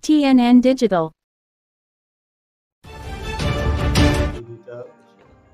TNN Digital.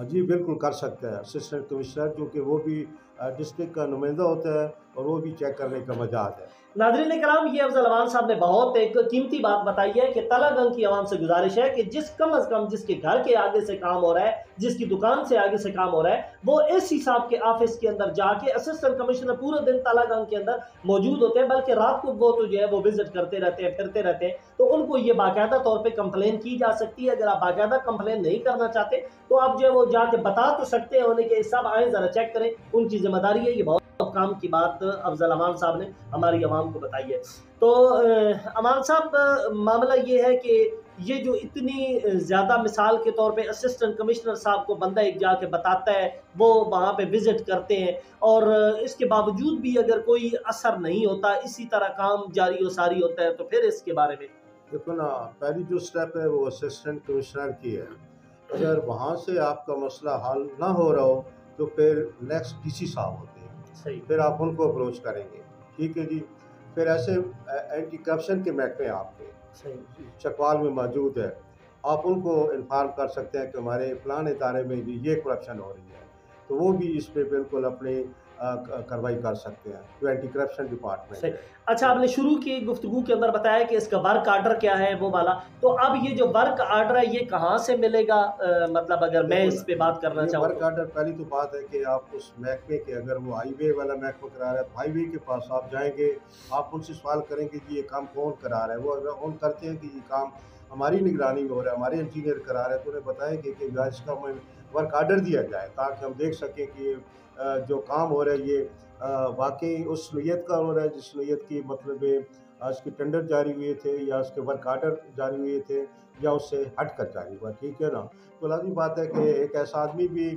جی بالکل کر سکتا ہے اسسٹنٹ کمشنر، کیونکہ وہ بھی ڈسٹرکٹ کا نمائندہ ہوتا ہے اور وہ بھی چیک کرنے کا مجاز ہے۔ ناظرین کرام، یہ افضل امان صاحب نے بہت ایک قیمتی بات بتائی ہے کہ تلہ گنگ کی عوام سے گزارش ہے کہ جس کم از کم جس کے گھر کے آگے سے کام ہو رہا ہے، جس کی دکان سے آگے سے کام ہو رہا ہے، وہ اس حساب کے آفس کے اندر جا کے اسسٹنٹ کمشنر پورے دن تلہ گنگ کے اندر موجود ہوتے ہیں، بلکہ رات کو وہ تو جو ہے وہ وزٹ کرتے رہتے ہیں، پھرتے رہتے ہیں، تو ان کو یہ باقاعدہ طور پہ کمپلین کی جا سکتی ہے۔ اگر آپ باقاعدہ کمپلین نہیں کرنا چاہتے تو آپ جو ہے وہ جا کے بتا تو سکتے ہیں انہیں کہ صاحب آئیں ذرا چیک کریں، ان کی ذمہ داری ہے۔ یہ بہت کام کی بات افضل امان صاحب نے ہماری عوام کو بتائی ہے۔ تو امان صاحب، معاملہ یہ ہے کہ یہ جو اتنی زیادہ مثال کے طور پہ اسسٹنٹ کمشنر صاحب کو بندہ ایک جا کے بتاتا ہے، وہ وہاں پہ وزٹ کرتے ہیں، اور اس کے باوجود بھی اگر کوئی اثر نہیں ہوتا، اسی طرح کام جاری و ساری ہوتا ہے، تو پھر اس کے بارے میں دیکھو نا، پہلی جو سٹیپ ہے وہ اسسٹنٹ کمشنر کی ہے۔ اگر وہاں سے آپ کا مسئلہ حل نہ ہو رہا ہو تو پھر نیکسٹ ڈی سی صاحب ہوتے ہیں، صحیح پھر آپ ان کو اپروچ کریں گے، ٹھیک ہے جی۔ پھر ایسے اینٹی کرپشن کے محکمے آپ کے صحیح چکوال میں موجود ہے، آپ ان کو انفارم کر سکتے ہیں کہ ہمارے فلاں ادارے میں بھی یہ کرپشن ہو رہی ہے، تو وہ بھی اس پہ بالکل اپنی کارروائی کر سکتے ہیں، جو اینٹی کرپشن ڈپارٹمنٹ صحیح۔ ہے۔ اچھا، آپ نے شروع کی گفتگو کے اندر بتایا کہ اس کا ورک آرڈر کیا ہے وہ والا، تو اب یہ جو ورک آرڈر ہے یہ کہاں سے ملے گا؟ مطلب اگر میں اس پہ بات کرنا یہ چاہوں ورک تو آرڈر، پہلی تو بات ہے کہ آپ اس محکمے کے، اگر وہ ہائی وے والا محکمہ کرا رہا ہے تو ہائی وے کے پاس آپ جائیں گے، آپ ان سے سوال کریں گے کہ یہ کام کون کرا رہا ہے۔ وہ اگر ان کرتے ہیں کہ یہ کام ہماری نگرانی میں ہو رہا ہے، ہمارے انجینئر کرا رہے ہیں، تو انہیں بتائیں گے کہ اس کا ہمیں ورک آرڈر دیا جائے، تاکہ ہم دیکھ سکیں کہ یہ جو کام ہو رہا ہے یہ واقعی اس نوعیت کا ہو رہا ہے جس نوعیت کی مطلب اس کے ٹینڈر جاری ہوئے تھے، یا اس کے ورک آرڈر جاری ہوئے تھے، یا اس سے ہٹ کر جاری ہوا، ٹھیک ہے نا۔ تو لازمی بات ہے کہ ایک ایسا آدمی بھی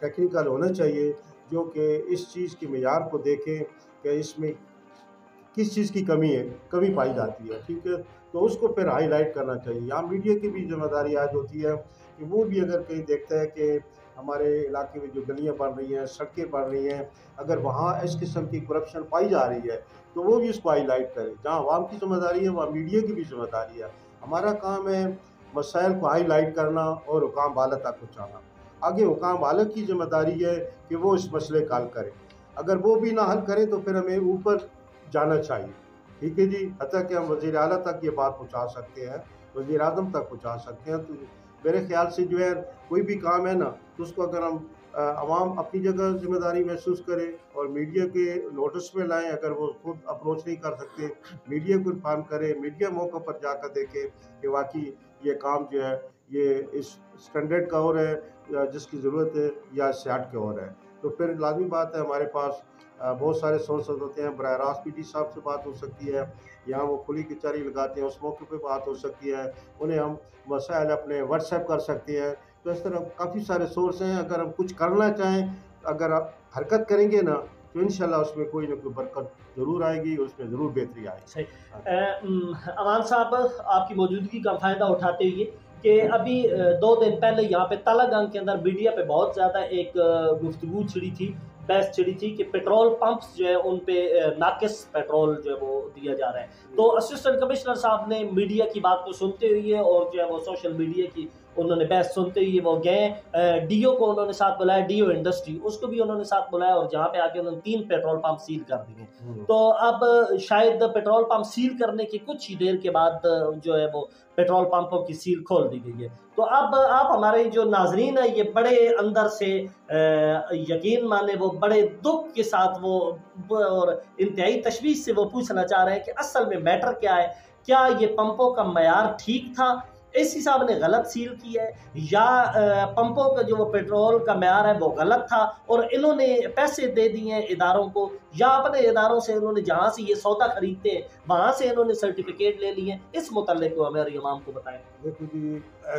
ٹیکنیکل ہونا چاہیے جو کہ اس چیز کے معیار کو دیکھے کہ اس میں کس چیز کی کمی پائی جاتی ہے، ٹھیک ہے، تو اس کو پھر ہائی لائٹ کرنا چاہیے۔ یہاں میڈیا کی بھی ذمہ داری عائد ہوتی ہے کہ وہ بھی اگر کہیں دیکھتا ہے کہ ہمارے علاقے میں جو گلیاں بن رہی ہیں، سڑکیں بن رہی ہیں، اگر وہاں اس قسم کی کرپشن پائی جا رہی ہے تو وہ بھی اس کو ہائی لائٹ کرے۔ جہاں عوام کی ذمہ داری ہے وہاں میڈیا کی بھی ذمہ داری ہے۔ ہمارا کام ہے مسائل کو ہائی لائٹ کرنا اور حکام والا تک پہنچانا۔ آگے حکام والا کی ذمہ داری ہے کہ وہ اس مسئلے کا حل کرے۔ اگر وہ بھی نہ حل کرے تو پھر ہمیں اوپر جانا چاہیے، ٹھیک ہے جی، حتیٰ کہ ہم وزیر اعلیٰ تک یہ بات پہنچا سکتے ہیں، وزیر اعظم تک پہنچا سکتے ہیں۔ تو میرے خیال سے جو ہے کوئی بھی کام ہے نا، تو اس کو اگر ہم عوام اپنی جگہ ذمہ داری محسوس کرے اور میڈیا کے نوٹس میں لائیں، اگر وہ خود اپروچ نہیں کر سکتے، میڈیا کو انفارم کرے، میڈیا موقع پر جا کر دیکھے کہ واقعی یہ کام جو ہے یہ اس اسٹینڈرڈ کا ہو رہا ہے جس کی ضرورت ہے، یا اس سے ہٹ کے ہو رہا ہے، تو پھر لازمی بات ہے ہمارے پاس بہت سارے سورسز ہوتے ہیں۔ براہ راست پی ڈی صاحب سے بات ہو سکتی ہے، یہاں وہ کھلی کچہری لگاتے ہیں، اس موقع پہ بات ہو سکتی ہے، انہیں ہم مسائل اپنے واٹس ایپ کر سکتے ہیں۔ تو اس طرح کافی سارے سورس ہیں، اگر ہم کچھ کرنا چاہیں، اگر آپ حرکت کریں گے نا تو انشاءاللہ اس میں کوئی نہ کوئی برکت ضرور آئے گی، اس میں ضرور بہتری آئے گی۔ صحیح۔ امان صاحب، آپ کی موجودگی کا فائدہ اٹھاتے ہوئے کہ ابھی 2 دن پہلے یہاں پہ تلہ گنگ کے اندر میڈیا پہ بہت زیادہ ایک گفتگو چھڑی تھی، بحث چھڑی تھی کہ پیٹرول پمپس جو ہے ان پہ ناقص پیٹرول جو ہے وہ دیا جا رہا ہے۔ تو اسسٹنٹ کمشنر صاحب نے میڈیا کی بات کو سنتے ہوئے اور جو ہے وہ سوشل میڈیا کی انہوں نے بحث سنتے ہوئے وہ گئے، ڈی او کو انہوں نے ساتھ بلایا، ڈی او انڈسٹری اس کو بھی انہوں نے ساتھ بلایا، اور جہاں پہ آ کے انہوں نے 3 پیٹرول پمپ سیل کر دیے۔ تو اب شاید پیٹرول پمپ سیل کرنے کی کچھ ہی دیر کے بعد جو ہے وہ پیٹرول پمپوں کی سیل کھول دی گئی ہے۔ تو اب آپ ہمارے جو ناظرین ہیں یہ بڑے اندر سے یقین مانے وہ بڑے دکھ کے ساتھ وہ اور انتہائی تشویش سے وہ پوچھنا چاہ رہے ہیں کہ اصل میں میٹر کیا ہے؟ کیا یہ پمپوں کا معیار ٹھیک تھا، اسی صاحب نے غلط سیل کی ہے، یا پمپوں کا جو وہ پیٹرول کا معیار ہے وہ غلط تھا اور انہوں نے پیسے دے دیے ہیں اداروں کو، یا اپنے اداروں سے انہوں نے جہاں سے یہ سودا خریدتے ہیں وہاں سے انہوں نے سرٹیفکیٹ لے لیے ہیں؟ اس متعلق کو ہمارے عوام کو بتائیں۔ دیکھو جی،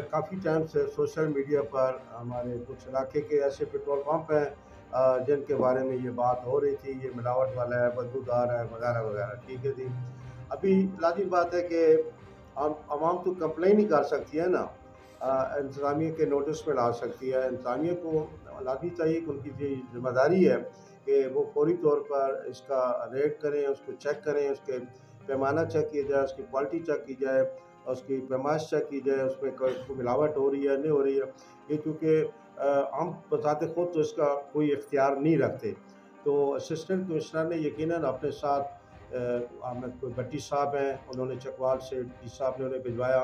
کافی ٹائم سے سوشل میڈیا پر ہمارے کچھ علاقے کے ایسے پیٹرول پمپ ہیں جن کے بارے میں یہ بات ہو رہی تھی، یہ ملاوٹ والا ہے، بدبودار ہے، وغیرہ وغیرہ، ٹھیک ہے جی۔ ابھی لازمی بات ہے کہ عوام تو کمپلین ہی کر سکتی ہے نا، انتظامیہ کے نوٹس میں لا سکتی ہے۔ انتظامیہ کو لازمی چاہیے کہ ان کی جو ذمہ داری ہے کہ وہ فوری طور پر اس کا ریٹ کریں، اس کو چیک کریں، اس کے پیمانہ چیک کیا جائے، اس کی کوالٹی چیک کی جائے، اس کی پیمائش چیک کی جائے، اس میں کوئی ملاوٹ ہو رہی ہے نہیں ہو رہی ہے۔ یہ چونکہ ہم بذات خود تو اس کا کوئی اختیار نہیں رکھتے. تو اسسٹنٹ کمشنر نے یقیناً اپنے ساتھ احمد بٹی صاحب ہیں, انہوں نے چکوال سے ڈی صاحب نے انہیں بھجوایا,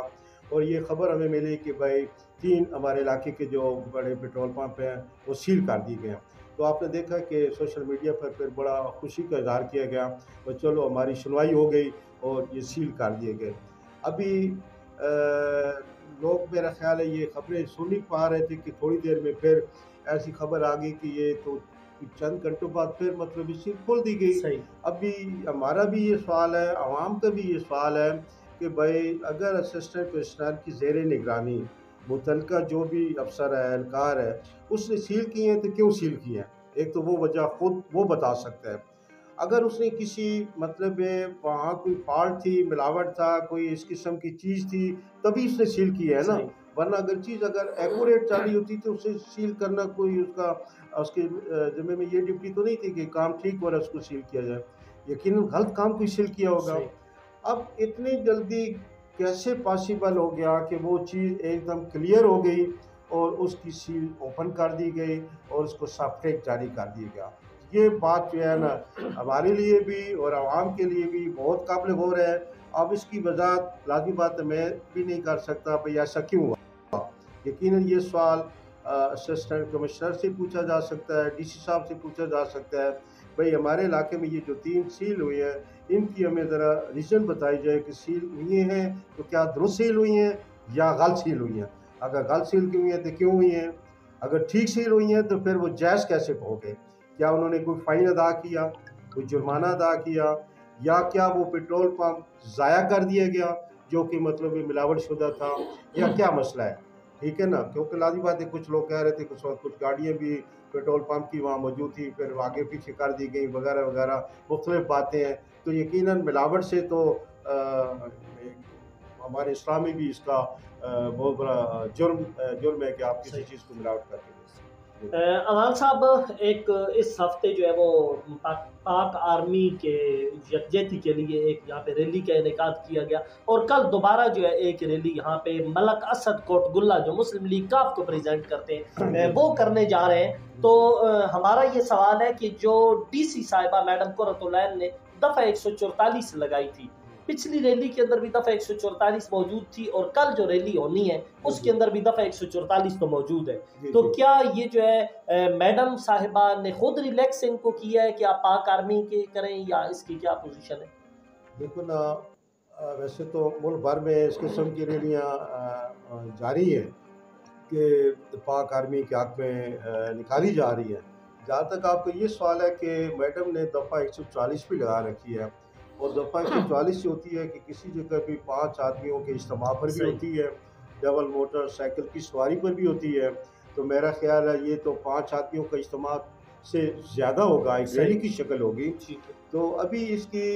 اور یہ خبر ہمیں ملی کہ بھائی 3 ہمارے علاقے کے جو بڑے پیٹرول پمپ ہیں وہ سیل کر دیے گئے ہیں. تو آپ نے دیکھا کہ سوشل میڈیا پر پھر بڑا خوشی کا اظہار کیا گیا, اور چلو ہماری سنوائی ہو گئی اور یہ سیل کر دیے گئے. ابھی لوگ میرا خیال ہے یہ خبریں سن نہیں پا رہے تھے کہ تھوڑی دیر میں پھر ایسی خبر آ گئی کہ یہ تو چند گھنٹوں بعد پھر مطلب یہ سیل کھول دی گئی. ابھی ہمارا بھی یہ سوال ہے, عوام کا بھی یہ سوال ہے کہ بھائی اگر اسسٹنٹ کمشنر کی زیر نگرانی متعلقہ جو بھی افسر ہے, اہلکار ہے, اس نے سیل کی ہیں تو کیوں سیل کی ہیں؟ ایک تو وہ وجہ خود وہ بتا سکتا ہے. اگر اس نے کسی مطلب وہاں کوئی فالٹ تھی, ملاوٹ تھا, کوئی اس قسم کی چیز تھی, تبھی اس نے سیل کی ہے نا, ورنہ اگر چیز اگر ایکوریٹ چالی ہوتی تو اسے سیل کرنا کوئی اس کے ذمہ میں یہ ڈیوٹی تو نہیں تھی کہ کام ٹھیک ہو رہا ہے اس کو سیل کیا جائے. یقیناً غلط کام کوئی سیل کیا ہوگا. اب اتنی جلدی کیسے پاسبل ہو گیا کہ وہ چیز ایک دم کلیئر ہو گئی اور اس کی سیل اوپن کر دی گئی اور اس کو سافٹیک جاری کر دیا گیا؟ یہ بات جو ہے نا ہمارے لیے بھی اور عوام کے لیے بھی بہت قابل غور ہے. اب اس کی وضاحت لازمی بات میں بھی نہیں کر سکتا بھئی ایسا کیوں ہوا. یقیناً یہ سوال اسسٹنٹ کمشنر سے پوچھا جا سکتا ہے, ڈی سی صاحب سے پوچھا جا سکتا ہے, بھئی ہمارے علاقے میں یہ جو 3 سیل ہوئی ہیں ان کی ہمیں ذرا ریزن بتائی جائے کہ سیل ہوئی ہیں تو کیا درست سیل ہوئی ہیں یا غلط سیل ہوئی ہیں. اگر غلط سیل کی ہوئی ہیں تو کیوں ہوئی ہیں, اگر ٹھیک سیل ہوئی ہیں تو پھر وہ جائز کیسے ہو گئے؟ کیا انہوں نے کوئی فائن ادا کیا, کوئی جرمانہ ادا کیا, یا کیا وہ پیٹرول پمپ ضائع کر دیا گیا جو کہ مطلب ملاوٹ شدہ تھا, یا کیا مسئلہ ہے؟ ٹھیک ہے نا, کیونکہ لازمی بات ہے کچھ لوگ کہہ رہے تھے کچھ گاڑیاں بھی پیٹرول پمپ کی وہاں موجود تھی, پھر آگے پیچھے کر دی گئی وغیرہ وغیرہ مختلف باتیں ہیں. تو یقیناً ملاوٹ سے تو ہمارے اسلام میں بھی اس کا بہت بڑا جرم ہے کہ آپ کسی چیز کو ملاوٹ کرتے ہیں. امان صاحب, ایک اس ہفتے جو ہے وہ پاک آرمی کے یکجہتی کے لیے ایک یہاں پہ ریلی کا انعقاد کیا گیا, اور کل دوبارہ جو ہے ایک ریلی یہاں پہ ملک اسد کوٹ گلہ جو مسلم لیگ کاف کو پریزنٹ کرتے ہیں وہ کرنے جا رہے ہیں. تو ہمارا یہ سوال ہے کہ جو ڈی سی صاحبہ میڈم قرۃ العین نے دفعہ 144 لگائی تھی, پچھلی ریلی کے اندر بھی دفعہ 144 موجود تھی, اور کل جو ریلی ہونی ہے اس کے اندر بھی دفعہ 144 تو موجود ہے. تو کیا یہ جو ہے میڈم صاحبہ نے خود ریلیکس ان کو کیا ہے کہ آپ پاک آرمی کے کریں, یا اس کی کیا پوزیشن ہے؟ دیکھو نا, ویسے تو ملک بھر میں اس قسم کی ریلیاں جاری ہیں کہ پاک آرمی کے حق میں نکالی جا رہی ہے. جہاں تک آپ کا یہ سوال ہے کہ میڈم نے دفعہ 140 بھی لگا رکھی ہے, اور دفعہ 140 ہوتی ہے کہ کسی جگہ بھی 5 آدمیوں کے اجتماع پر بھی ہوتی ہے, ڈبل موٹر سائیکل کی سواری پر بھی ہوتی ہے. تو میرا خیال ہے یہ تو 5 آدمیوں کا اجتماع سے زیادہ ہوگا, ایک ریلی کی شکل ہوگی. تو ابھی اس کی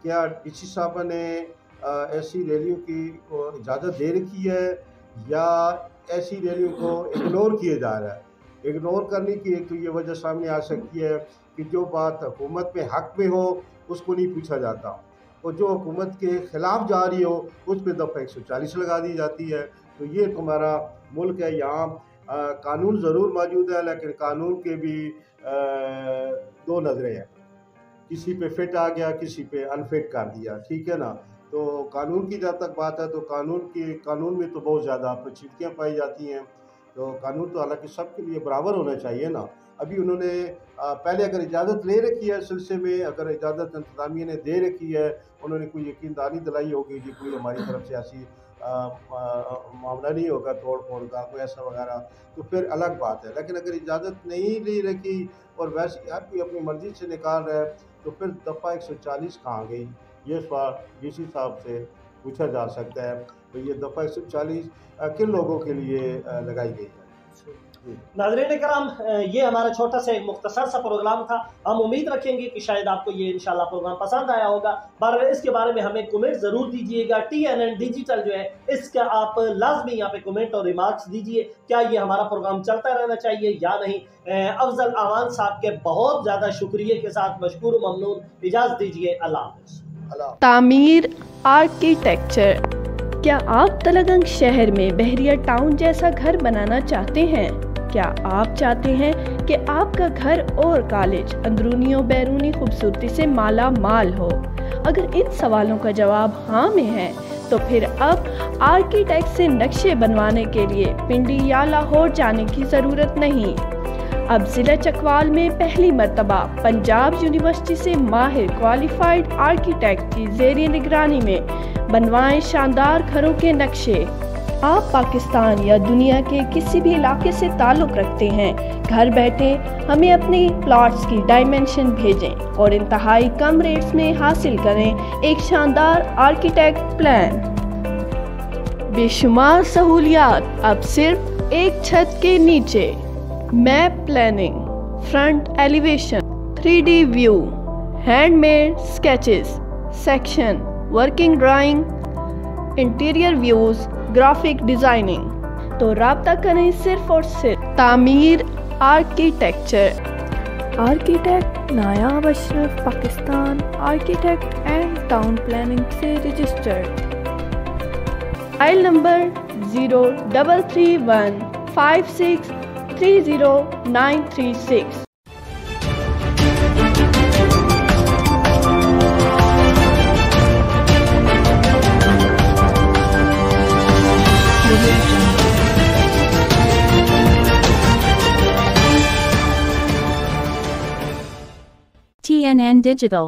کیا ڈی سی صاحبہ نے ایسی ریلیوں کی اجازت دے رکھی ہے, یا ایسی ریلیوں کو اگنور کیے جا رہا ہے؟ اگنور کرنے کی ایک تو یہ وجہ سامنے آ سکتی ہے کہ جو بات حکومت میں حق میں ہو اس کو نہیں پوچھا جاتا, اور جو حکومت کے خلاف جا رہی ہو اس پہ دفعہ 140 لگا دی جاتی ہے. تو یہ تمہارا ملک ہے, یہاں قانون ضرور موجود ہے لیکن قانون کے بھی 2 نظریں ہیں, کسی پہ فٹ آ گیا, کسی پہ انفٹ کر دیا. ٹھیک ہے نا, تو قانون کی جب تک بات ہے تو قانون میں تو بہت زیادہ پیچیدگیاں پائی جاتی ہیں. تو قانون تو حالانکہ سب کے لیے برابر ہونا چاہیے نا. ابھی انہوں نے پہلے اگر اجازت لے رکھی ہے اس سلسلے میں, اگر اجازت انتظامیہ نے دے رکھی ہے, انہوں نے کوئی یقین دہانی دلائی ہوگی کہ کوئی ہماری طرف سے ایسی معاملہ نہیں ہوگا توڑ پھوڑ کا کوئی ایسا وغیرہ, تو پھر الگ بات ہے. لیکن اگر اجازت نہیں لے رکھی اور ویسے ہر کوئی اپنی مرضی سے نکال رہا ہے تو پھر دفعہ 140 کہاں گئی؟ یہ سوال ڈی سی صاحب سے پوچھا جا سکتا ہے. تو یہ دفعہ 140 کن لوگوں کے لیے لگائی گئی ہے؟ ناظرین کرام, یہ ہمارا چھوٹا سا ایک مختصر سا پروگرام تھا. ہم امید رکھیں گے کہ شاید آپ کو یہ انشاءاللہ پروگرام پسند آیا ہوگا. بہرحال اس کے بارے میں ہمیں کمنٹ ضرور دیجیے گا. TNN ڈیجیٹل جو ہے اس کا آپ لازمی یہاں پہ کمنٹ اور ریمارکس دیجیے, کیا یہ ہمارا پروگرام چلتا رہنا چاہیے یا نہیں. افضل امان صاحب کے بہت زیادہ شکریہ کے ساتھ مشکور و ممنون, اجازت دیجیے. اللہ حافظ. تعمیر آرکیٹیکچر. کیا آپ تلگنگ شہر میں بحریہ ٹاؤن جیسا گھر بنانا چاہتے ہیں؟ کیا آپ چاہتے ہیں کہ آپ کا گھر اور کالج اندرونی و بیرونی خوبصورتی سے مالا مال ہو؟ اگر ان سوالوں کا جواب ہاں میں ہے تو پھر اب آرکیٹیکٹ سے نقشے بنوانے کے لیے پنڈی یا لاہور جانے کی ضرورت نہیں۔ اب ضلع چکوال میں پہلی مرتبہ پنجاب یونیورسٹی سے ماہر کوالیفائڈ آرکیٹیکٹ کی زیر نگرانی میں بنوائیں شاندار گھروں کے نقشے۔ آپ پاکستان یا دنیا کے کسی بھی علاقے سے تعلق رکھتے ہیں، گھر بیٹھے ہمیں اپنی پلاٹس کی ڈائمنشن بھیجیں اور انتہائی کم ریٹس میں حاصل کریں ایک شاندار آرکیٹیکٹ پلان۔ بے شمار سہولیات اب صرف ایک چھت کے نیچے۔ Map planning, front elevation, 3D view, hand made sketches, section, working drawing, interior views, graphic designing. تو رابطہ کریں صرف اور صرف تعمیر architecture. Architect Nayab Ashraf, Pakistan architect and town planning سے registered. File number 0315630936۔ TNN Digital